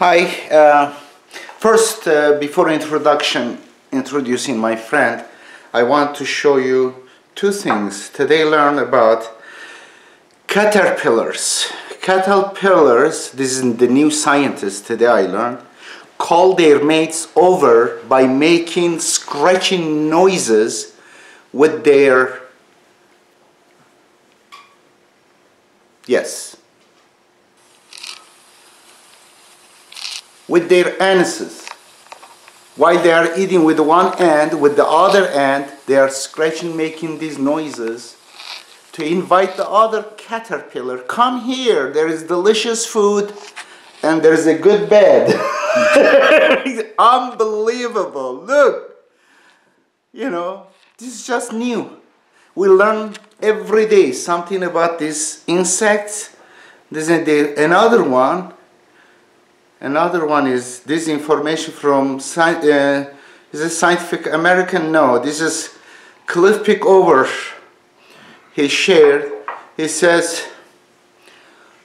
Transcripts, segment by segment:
Hi. First, before introducing my friend, I want to show you two things. Today, learn about caterpillars. Caterpillars, this is the new scientist today I learned, call their mates over by making scratching noises with their, with their anuses. While they are eating with one end, with the other end, they are scratching, making these noises to invite the other caterpillar, come here, there is delicious food and there's a good bed. Unbelievable, look. You know, this is just new. We learn every day something about this insect. This is another one. Another one is this information from is it Scientific American? No, this is Cliff Pickover. He shared. He says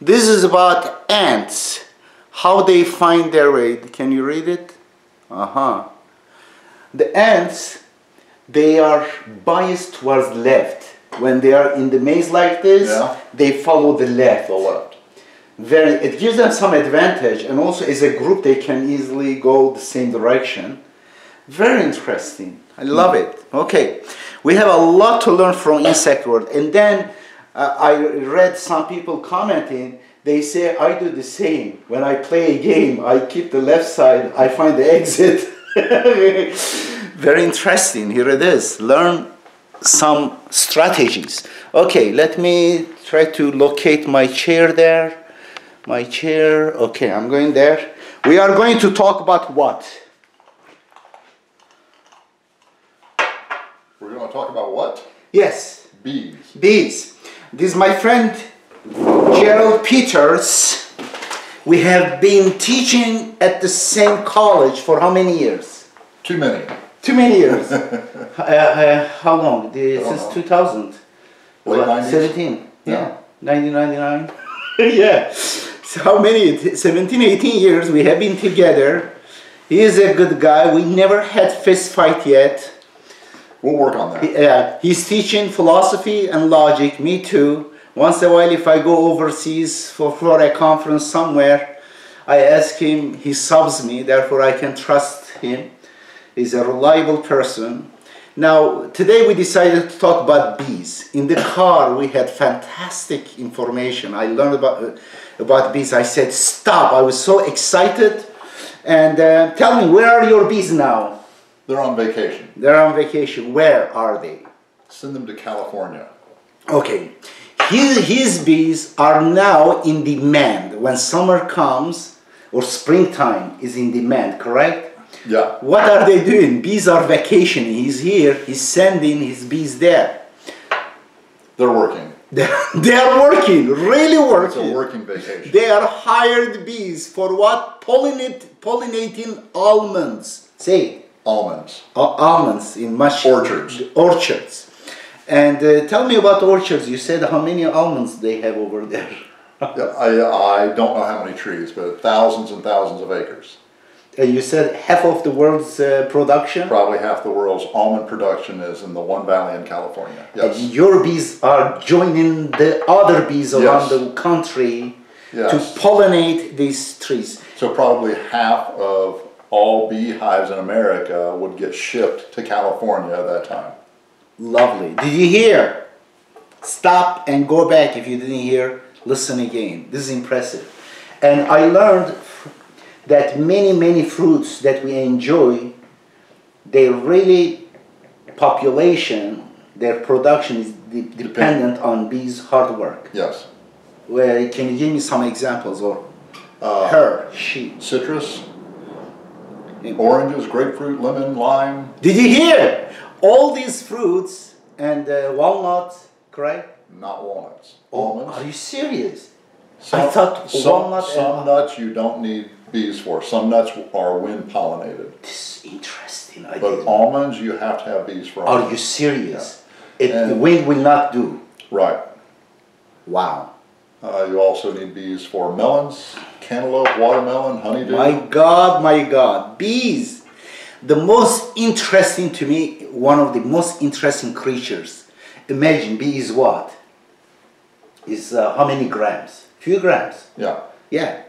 this is about ants, how they find their way. Can you read it? The ants, they are biased towards left. When they are in the maze like this, they follow the left. It gives them some advantage, and also as a group they can easily go the same direction. Very interesting. I love it. Okay, we have a lot to learn from insect world. And then I read some people commenting. They say I do the same. When I play a game, I keep the left side. I find the exit. Very interesting. Here it is. Learn some strategies. Okay, let me try to locate my chair there. My chair. Okay, I'm going there. We are going to talk about what? We're going to talk about what? Yes. Bees. Bees. This is my friend Gerald Peters. We have been teaching at the same college for how many years? Too many. Too many years. How long? Since 2000. Late 90s? 17. Yeah. 1999. Yeah. So how many? 17, 18 years we have been together. He is a good guy. We never had fist fight yet. We'll work on that. He's teaching philosophy and logic. Me too. Once in a while, if I go overseas for a conference somewhere, I ask him. He subs me. Therefore, I can trust him. He's a reliable person. Now, today we decided to talk about bees. In the car, we had fantastic information. I learned about bees. I said, stop. I was so excited. And tell me, where are your bees now? They're on vacation. They're on vacation. Where are they? Send them to California. Okay. His bees are now in demand. When summer comes, or springtime is in demand, correct? Yeah. What are they doing? Bees are vacationing. He's here. He's sending his bees there. They're working. They are working. Really working. It's a working vacation. They are hired bees for what? Pollinating almonds. Say it. Almonds. Almonds in orchards. Orchards. And tell me about orchards. You said how many almonds they have over there? I don't know how many trees, but thousands and thousands of acres. You said half of the world's production? Probably half the world's almond production is in the one valley in California. Yes. And your bees are joining the other bees around the country to pollinate these trees. So probably half of all beehives in America would get shipped to California at that time. Lovely. Did you hear? Stop and go back if you didn't hear. Listen again. This is impressive. And I learned that many fruits that we enjoy, they really population, their production is dependent on bees' hard work. Yes. Well, can you give me some examples or she? Citrus, oranges, grapefruit, lemon, lime. Did you hear? All these fruits and walnuts, correct? Not walnuts. Almonds. Are you serious? I thought walnuts. Some nuts you don't need bees for. Some nuts are wind pollinated. This is interesting. But almonds, you have to have bees for. Are you serious? Yeah. The wind will not do. Right. Wow. You also need bees for melons, cantaloupe, watermelon, honeydew. My God, bees. The most interesting to me, one of the most interesting creatures. Imagine bee is what? Is how many grams? Few grams. Yeah. Yeah.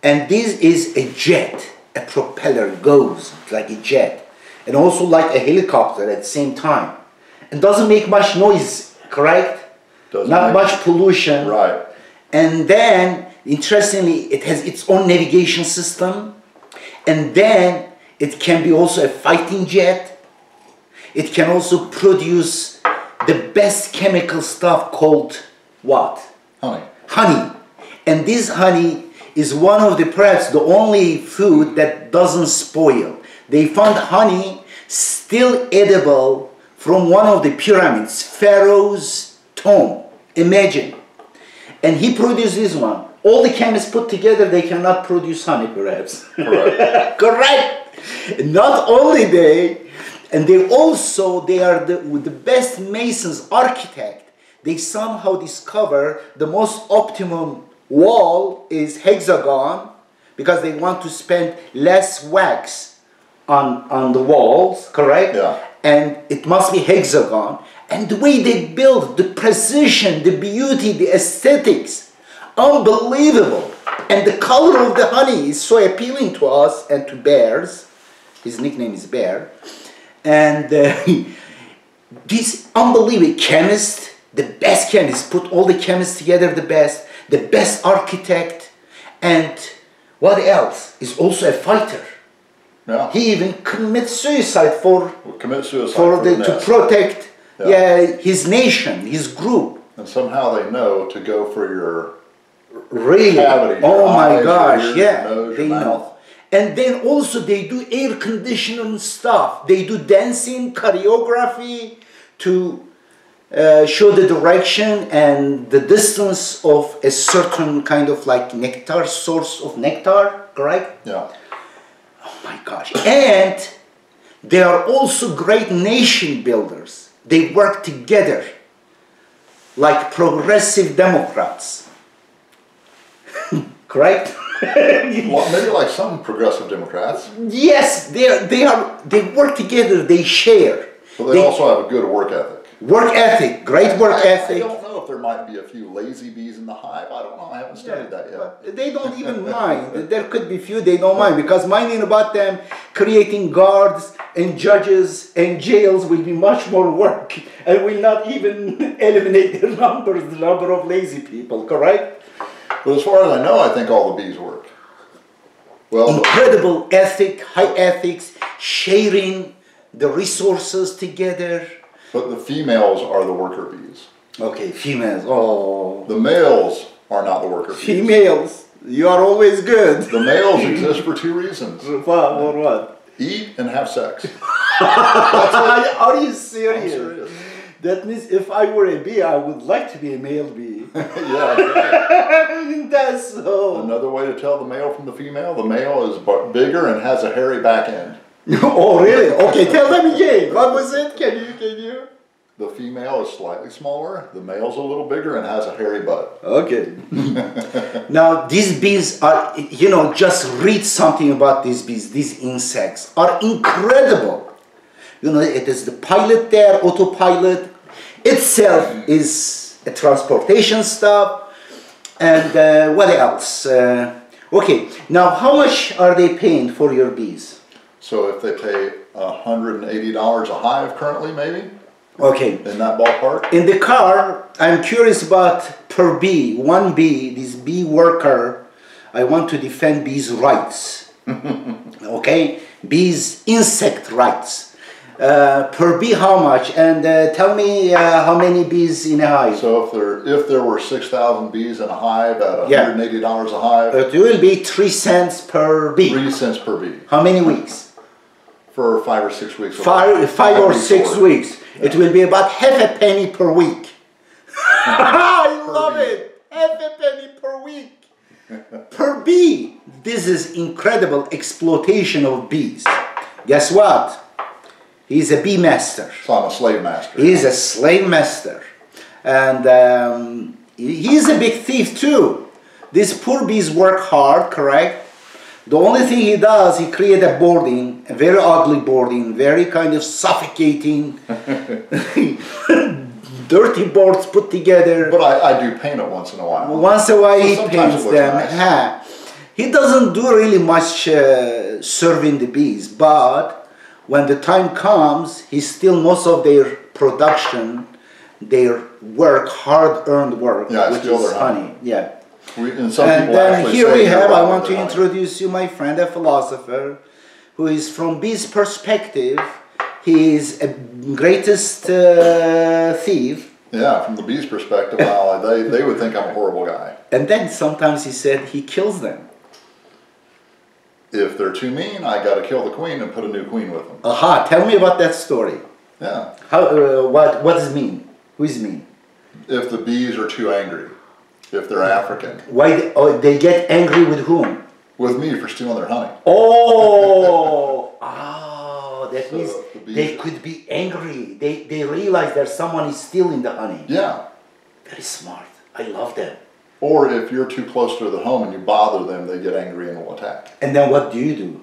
And this is a jet, a propeller goes like a jet. And also like a helicopter at the same time. And doesn't make much noise, correct? Not much pollution. Right. And then, interestingly, it has its own navigation system. And then, it can be also a fighting jet. It can also produce the best chemical stuff called what? Honey. Honey. And this honey is one of the, perhaps the only food that doesn't spoil. They found honey still edible from one of the pyramids, Pharaoh's tomb. Imagine. And he produced this one. All the chemists put together, they cannot produce honey, perhaps. Correct. Correct. Not only they, and they are the best masons, architect. They somehow discover the most optimum wall is hexagon because they want to spend less wax on the walls, correct? Yeah. And it must be hexagon. And the way they build, the precision, the beauty, the aesthetics, unbelievable. And the color of the honey is so appealing to us and to bears. His nickname is Bear. And this unbelievable chemist, the best chemist, put all the chemists together, the best architect, and what else? Is also a fighter. Yeah. He even commits suicide to protect his nation, his group. And somehow they know to go for your cavity, your my eyes, gosh, your ears, yeah, your nose, they your mouth. know. And then also they do air conditioning stuff. They do dancing, choreography to show the direction and the distance of a certain kind of like nectar, source of nectar, correct? Yeah. Oh my gosh. And they are also great nation builders. They work together like progressive Democrats. Correct? Well, maybe like some progressive Democrats. Yes, they work together, they share. But they also have a good work ethic. Work ethic, great work ethic. I don't know if there might be a few lazy bees in the hive. I don't know. I haven't studied that yet. They don't even mind. There could be few they don't mind because minding about them, creating guards and judges and jails will be much more work and will not even eliminate the number of lazy people, correct? But as far as I know, I think all the bees work. Well, incredible ethic, high ethics, sharing the resources together. But the females are the worker bees. Okay, females. Oh. The males are not the worker bees. Females. You are always good. The males exist for two reasons. What? Eat and have sex. Are you serious? I'm serious. That means if I were a bee, I would like to be a male bee. Yeah, right. That's so. Another way to tell the male from the male is bigger and has a hairy back end. Oh, really? Okay, tell them again. What was it? Can you? The female is slightly smaller, the male's a little bigger and has a hairy butt. Okay. Now, these bees are, just read something about these bees. These insects are incredible. It is the pilot there, autopilot. Itself is a transportation stuff. And what else? Okay, now how much are they paying for your bees? So if they pay $180 a hive currently, maybe? Okay. In that ballpark? In the car, I'm curious about per bee, one bee, this bee worker, I want to defend bees' rights. Okay? Bees' insect rights. Per bee, how much? And tell me how many bees in a hive. So if there were 6,000 bees in a hive at $180 a hive, it will be 3 cents per bee. 3 cents per bee. How many weeks? For 5 or 6 weeks. Five or 6 weeks. Yeah. It will be about half a penny per week. I love it. Half a penny per week. Per bee. This is incredible exploitation of bees. Guess what? He's a bee master. So I'm a slave master. He's a slave master. And he's a big thief too. these poor bees work hard, correct? The only thing he does, he create a boarding, a very ugly boarding, very kind of suffocating, dirty boards put together. But I do paint it once in a while. Once in a while he sometimes paints them. Nice. He doesn't do really much serving the bees, but when the time comes, he still most of their production, their work, hard-earned work, which is honey. Yeah. And then here we have, I want to introduce you my friend, a philosopher, who is from bees' perspective, he is a greatest thief. Yeah, from the bees' perspective, well, they would think I'm a horrible guy. And then sometimes he said he kills them. If they're too mean, I got to kill the queen and put a new queen with them. Aha, tell me about that story. Yeah. How? What is mean? Who is mean? If the bees are too angry. If they're African. Why they get angry with whom? With me for stealing their honey. Oh, that means they could be angry. They realize that someone is stealing the honey. Yeah. Very smart. I love them. Or if you're too close to the home and you bother them, they get angry and will attack. And then what do you do?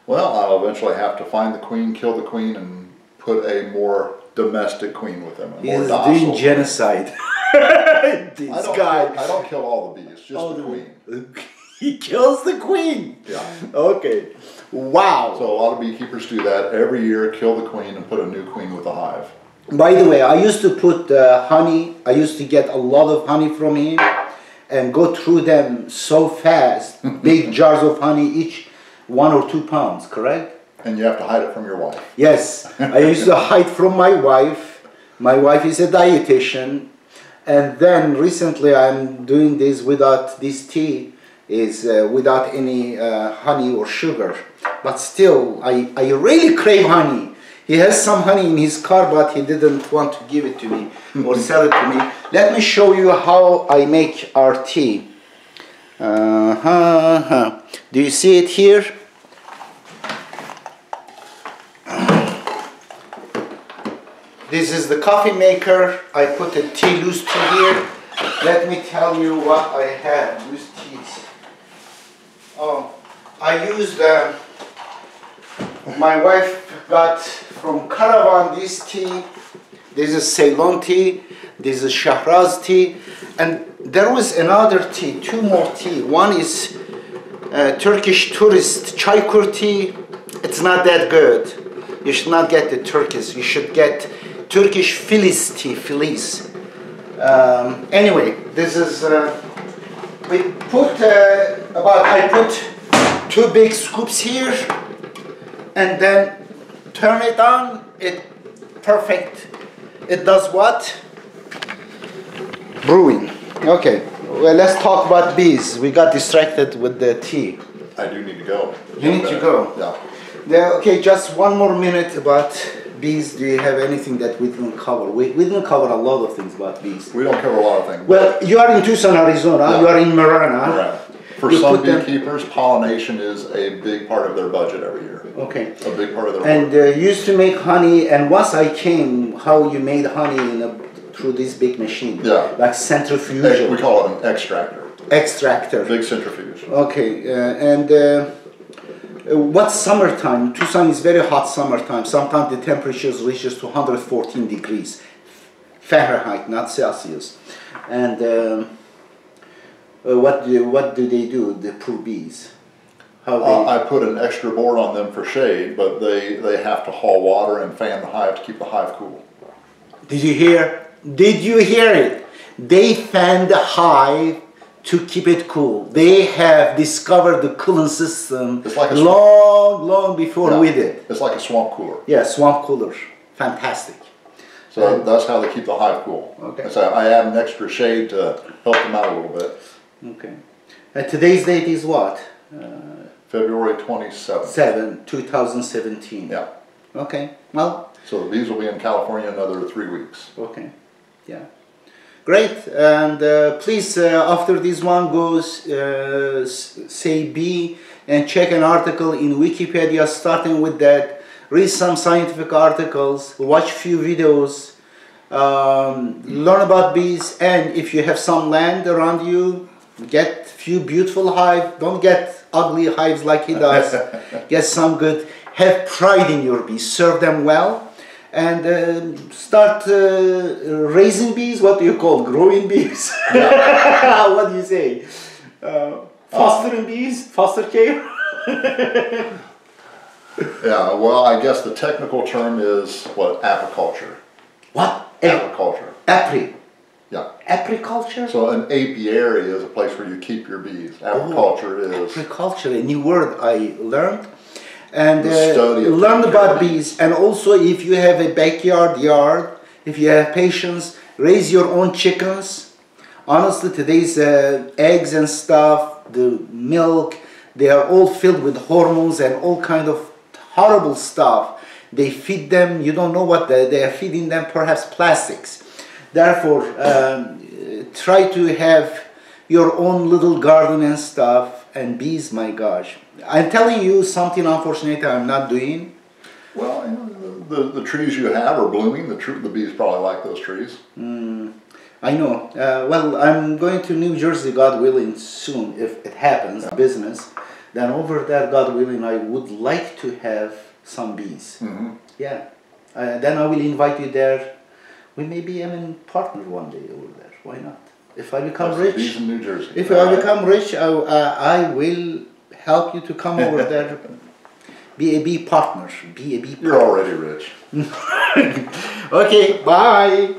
Well, I'll eventually have to find the queen, kill the queen, and put a more domestic queen with them. He's doing genocide. This guy. I don't kill all the bees, just the queen. He kills the queen. Yeah. Okay. Wow. So a lot of beekeepers do that every year, kill the queen and put a new queen with the hive. By the way, I used to put honey, I used to get a lot of honey from him and go through them so fast, big jars of honey, each 1 or 2 pounds, correct? And you have to hide it from your wife. Yes, I used to hide from my wife. My wife is a dietitian. And then recently I'm doing this without this tea, is without any honey or sugar. But still, I really crave honey. He has some honey in his car, but he didn't want to give it to me or sell it to me. Let me show you how I make our tea. Do you see it here? This is the coffee maker. I put a tea, loose tea here. Let me tell you what I have, loose teas. Oh, I used, my wife got from Caravan this tea. This is Ceylon tea. This is Shahraz tea. And there was another tea, 2 more tea. One is Turkish tourist Çaykur tea. It's not that good. You should not get the Turkish. You should get Turkish Filiz tea, Filiz. Anyway, this is, we put I put 2 big scoops here and then turn it on. Perfect. It does what? Brewing. Okay, well, let's talk about bees. We got distracted with the tea. I do need to go. You need to go? Yeah. Okay, just 1 more minute about bees. Do you have anything that we didn't cover? We didn't cover a lot of things about bees. We don't cover a lot of things. Well, you are in Tucson, Arizona. Yeah. You are in Marana. Marana. For some beekeepers, pollination is a big part of their budget every year. Okay. A big part of their work. And you used to make honey, and once I came, how you made honey through this big machine. Yeah. Like centrifugal. We call it an extractor. Extractor. Big centrifuge. Okay, what's summertime? Tucson is very hot summertime. Sometimes the temperatures reaches to 114 degrees Fahrenheit, not Celsius. And what do they do, the poor bees? I put an extra board on them for shade, but they have to haul water and fan the hive to keep the hive cool. Did you hear? Did you hear it? They fan the hive to keep it cool. They have discovered the cooling system like long before we did. It's like a swamp cooler. Yeah, swamp cooler. Fantastic. So that's how they keep the hive cool. Okay. So I add an extra shade to help them out a little bit. Okay. Today's date is what? February 27th. 2017. Yeah. Okay. Well. So the bees will be in California another 3 weeks. Okay. Yeah. Great. And please, after this one goes, say bee and check an article in Wikipedia starting with that. Read some scientific articles, watch few videos, learn about bees, and if you have some land around you, Get few beautiful hives. Don't get ugly hives like he does. Get some good. Have pride in your bees. Serve them well. And start raising bees. What do you call growing bees? What do you say? Fostering bees? Foster care? Yeah, well, I guess the technical term is what? Apiculture. What? Apiculture. Apri. Yeah. Apiculture? So an apiary is a place where you keep your bees. Apiculture is... Apiculture, a new word I learned. And learn about bees. And also if you have a backyard yard, if you have patience, raise your own chickens. Honestly, today's eggs and stuff, the milk, they are all filled with hormones and all kind of horrible stuff. They feed them, you don't know what they are feeding them, perhaps plastics. Therefore, try to have your own little garden and stuff, and bees, my gosh. I'm telling you something unfortunately I'm not doing. Well, you know, the trees you have are blooming, the bees probably like those trees. I know. Well, I'm going to New Jersey, God willing, soon, if it happens, business. Then over there, God willing, I would like to have some bees. Yeah. Then I will invite you there. We may be partner one day over there. Why not? If I become rich, bees in New Jersey. If I become rich, I will help you to come over there. Be a bee partner. Be a bee partner. You're already rich. Okay, bye.